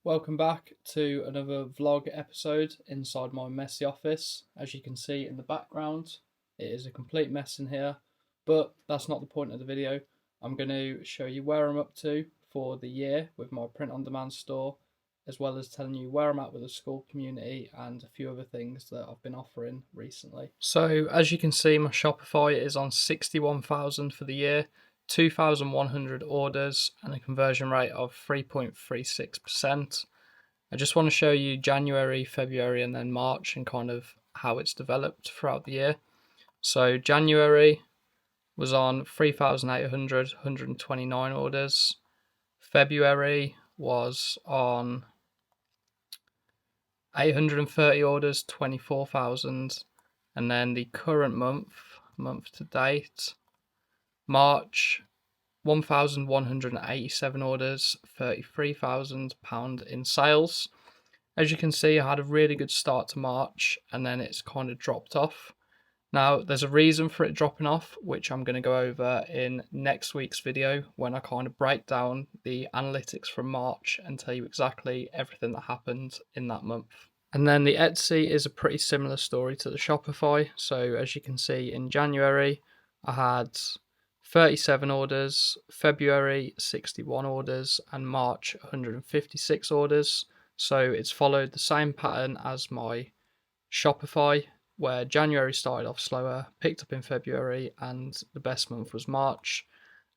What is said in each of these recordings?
Welcome back to another vlog episode inside my messy office. As you can see in the background, it is a complete mess in here, but that's not the point of the video. I'm going to show you where I'm up to for the year with my print-on-demand store, as well as telling you where I'm at with the school community and a few other things that I've been offering recently. So as you can see, my Shopify is on 61,000 for the year, 2,100 orders and a conversion rate of 3.36%. I just want to show you January, February and then March and kind of how it's developed throughout the year. So January was on 3,800, 129 orders. February was on 830 orders, 24,000. And then the current month to date, March, 1,187 orders, £33,000 in sales. As you can see, I had a really good start to March and then it's kind of dropped off. Now, there's a reason for it dropping off, which I'm going to go over in next week's video when I kind of break down the analytics from March and tell you exactly everything that happened in that month. And then the Etsy is a pretty similar story to the Shopify. So as you can see, in January, I had 37 orders, February 61 orders, and March 156 orders. So it's followed the same pattern as my Shopify, where January started off slower, picked up in February, and the best month was March.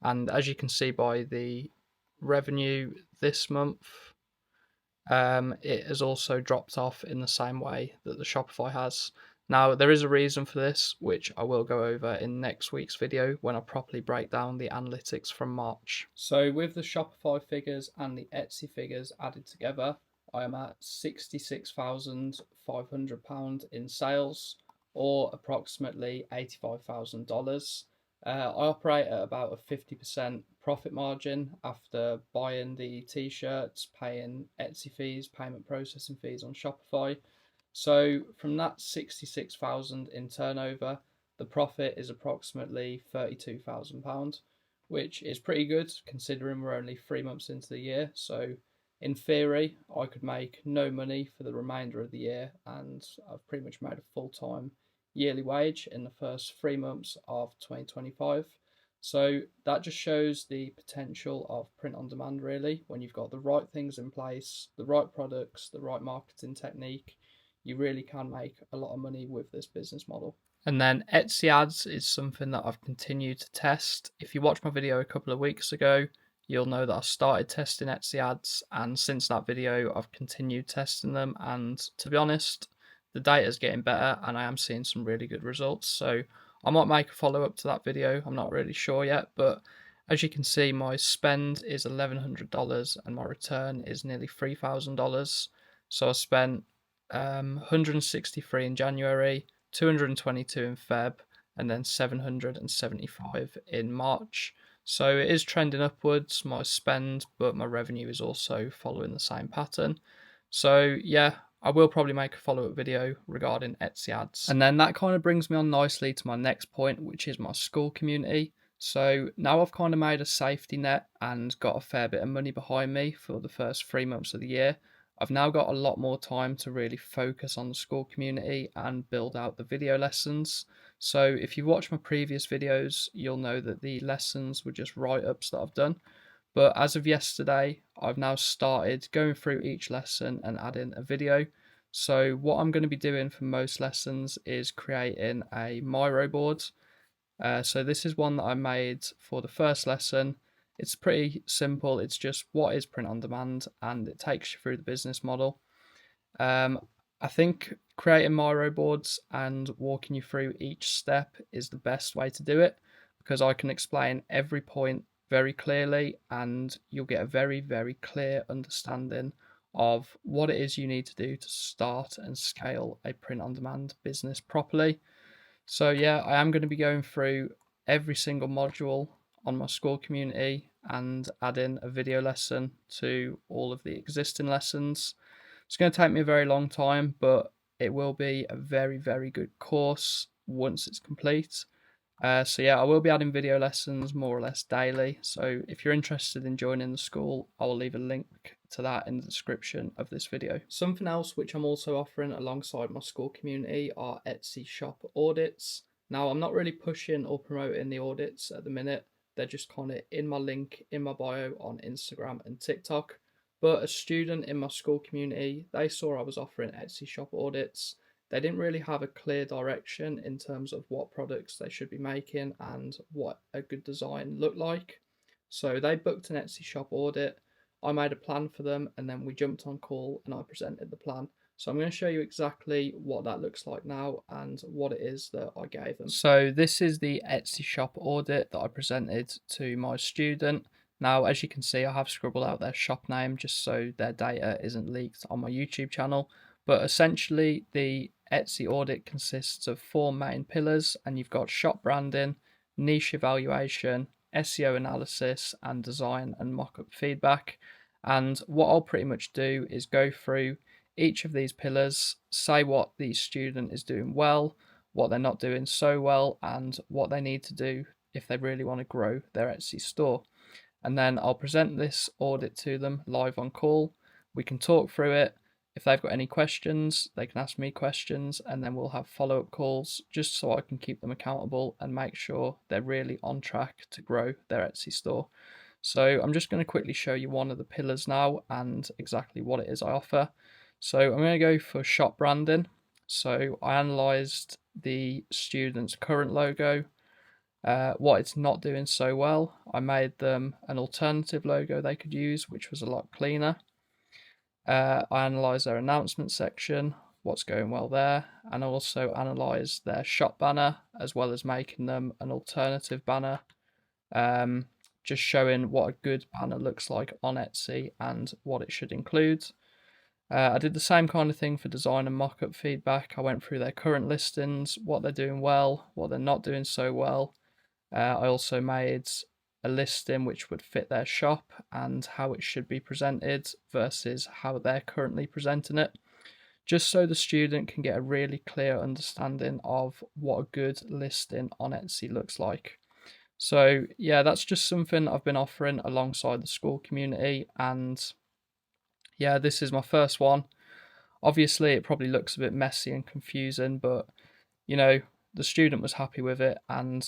And as you can see by the revenue this month, it has also dropped off in the same way that the Shopify has. Now, there is a reason for this, which I will go over in next week's video when I properly break down the analytics from March. So with the Shopify figures and the Etsy figures added together, I am at £66,500 in sales, or approximately $85,000. I operate at about a 50% profit margin after buying the t-shirts, paying Etsy fees, payment processing fees on Shopify. So from that 66,000 in turnover, the profit is approximately £32,000, which is pretty good considering we're only 3 months into the year. So in theory, I could make no money for the remainder of the year, and I've pretty much made a full-time yearly wage in the first 3 months of 2025. So that just shows the potential of print on demand, really. When you've got the right things in place, the right products, the right marketing technique, you really can make a lot of money with this business model. And then Etsy ads is something that I've continued to test. If you watched my video a couple of weeks ago, you'll know that I started testing Etsy ads, and since that video I've continued testing them, and to be honest, the data is getting better and I am seeing some really good results. So I might make a follow-up to that video, I'm not really sure yet, but as you can see, my spend is $1,100 and my return is nearly $3,000. So I spent 163 in January, 222 in Feb, and then 775 in March. So it is trending upwards, my spend, but my revenue is also following the same pattern. So yeah, I will probably make a follow-up video regarding Etsy ads. And then that kind of brings me on nicely to my next point, which is my school community. So now I've kind of made a safety net and got a fair bit of money behind me for the first 3 months of the year. I've now got a lot more time to really focus on the school community and build out the video lessons. So if you've watched my previous videos, you'll know that the lessons were just write-ups that I've done. But as of yesterday, I've now started going through each lesson and adding a video. So what I'm going to be doing for most lessons is creating a Miro board. So this is one that I made for the first lesson. It's pretty simple. It's just what is print on demand, and it takes you through the business model. I think creating Miro boards and walking you through each step is the best way to do it, because I can explain every point very clearly and you'll get a very, very clear understanding of what it is you need to do to start and scale a print on demand business properly. So yeah, I am going to be going through every single module on my school community and adding a video lesson to all of the existing lessons. It's going to take me a very long time, but it will be a very, very good course once it's complete. So yeah, I will be adding video lessons more or less daily. So if you're interested in joining the school, I will leave a link to that in the description of this video. Something else which I'm also offering alongside my school community are Etsy shop audits. Now, I'm not really pushing or promoting the audits at the minute. They're just kind of in my link in my bio on Instagram and TikTok. But a student in my school community, they saw I was offering Etsy shop audits. They didn't really have a clear direction in terms of what products they should be making and what a good design looked like. So they booked an Etsy shop audit. I made a plan for them, and then we jumped on call and I presented the plan. So I'm going to show you exactly what that looks like now and what it is that I gave them. So this is the Etsy shop audit that I presented to my student. Now, as you can see, I have scribbled out their shop name just so their data isn't leaked on my YouTube channel. But essentially, the Etsy audit consists of 4 main pillars, and you've got shop branding, niche evaluation, SEO analysis, and design and mock-up feedback. And what I'll pretty much do is go through each of these pillars, say what the student is doing well, what they're not doing so well, and what they need to do if they really want to grow their Etsy store. And then I'll present this audit to them live on call. We can talk through it. If they've got any questions, they can ask me questions, and then we'll have follow-up calls just so I can keep them accountable and make sure they're really on track to grow their Etsy store. So I'm just going to quickly show you one of the pillars now and exactly what it is I offer. So I'm going to go for shop branding. So I analysed the student's current logo, what it's not doing so well. I made them an alternative logo they could use, which was a lot cleaner. I analysed their announcement section, what's going well there, and also analysed their shop banner, as well as making them an alternative banner, just showing what a good banner looks like on Etsy and what it should include. I did the same kind of thing for design and mock-up feedback. I went through their current listings, what they're doing well, what they're not doing so well. I also made a listing which would fit their shop and how it should be presented versus how they're currently presenting it, just so the student can get a really clear understanding of what a good listing on Etsy looks like. So yeah, that's just something I've been offering alongside the school community, and yeah, this is my first one. Obviously it probably looks a bit messy and confusing, but you know, the student was happy with it, and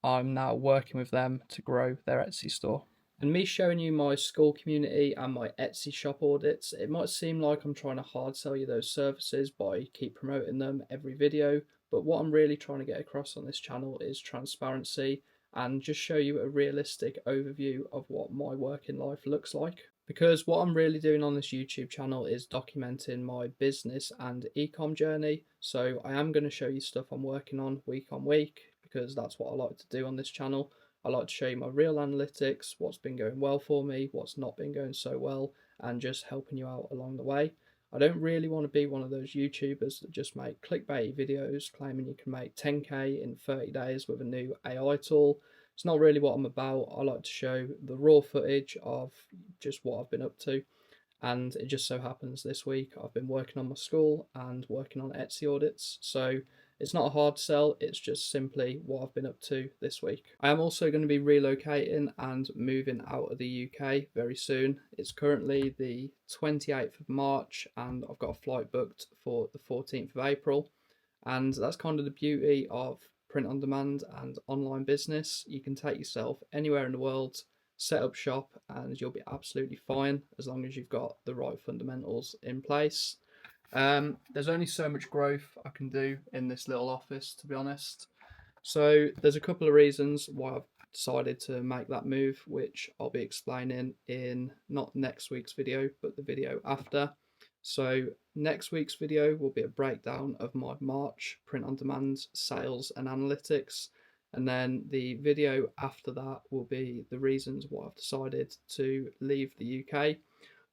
I'm now working with them to grow their Etsy store. And me showing you my school community and my Etsy shop audits, it might seem like I'm trying to hard sell you those services by keep promoting them every video, but what I'm really trying to get across on this channel is transparency and just show you a realistic overview of what my working life looks like. Because what I'm really doing on this YouTube channel is documenting my business and ecom journey. So I am going to show you stuff I'm working on week, because that's what I like to do on this channel. I like to show you my real analytics, what's been going well for me, what's not been going so well, and just helping you out along the way. I don't really want to be one of those YouTubers that just make clickbait videos claiming you can make 10k in 30 days with a new AI tool. It's not really what I'm about. I like to show the raw footage of just what I've been up to. And it just so happens this week I've been working on my school and working on Etsy audits. So it's not a hard sell, it's just simply what I've been up to this week. I am also going to be relocating and moving out of the UK very soon. It's currently the 28th of March and I've got a flight booked for the 14th of April. And that's kind of the beauty of print on demand and online business. You can take yourself anywhere in the world, set up shop, and you'll be absolutely fine as long as you've got the right fundamentals in place. There's only so much growth I can do in this little office, to be honest. So there's a couple of reasons why I've decided to make that move, which I'll be explaining in not next week's video, but the video after. So next week's video will be a breakdown of my March print on demand sales and analytics. And then the video after that will be the reasons why I've decided to leave the UK.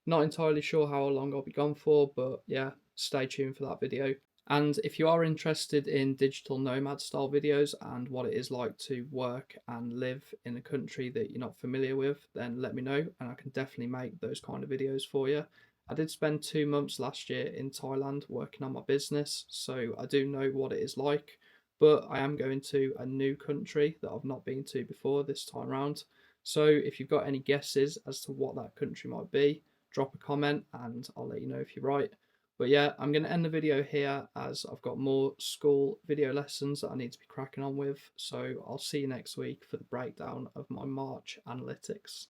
Not entirely sure how long I'll be gone for, but yeah, stay tuned for that video. And if you are interested in digital nomad style videos and what it is like to work and live in a country that you're not familiar with, then let me know and I can definitely make those kind of videos for you. I did spend 2 months last year in Thailand working on my business, so I do know what it is like, but I am going to a new country that I've not been to before this time around. So if you've got any guesses as to what that country might be, drop a comment and I'll let you know if you're right. But yeah, I'm going to end the video here as I've got more school video lessons that I need to be cracking on with. So I'll see you next week for the breakdown of my March analytics.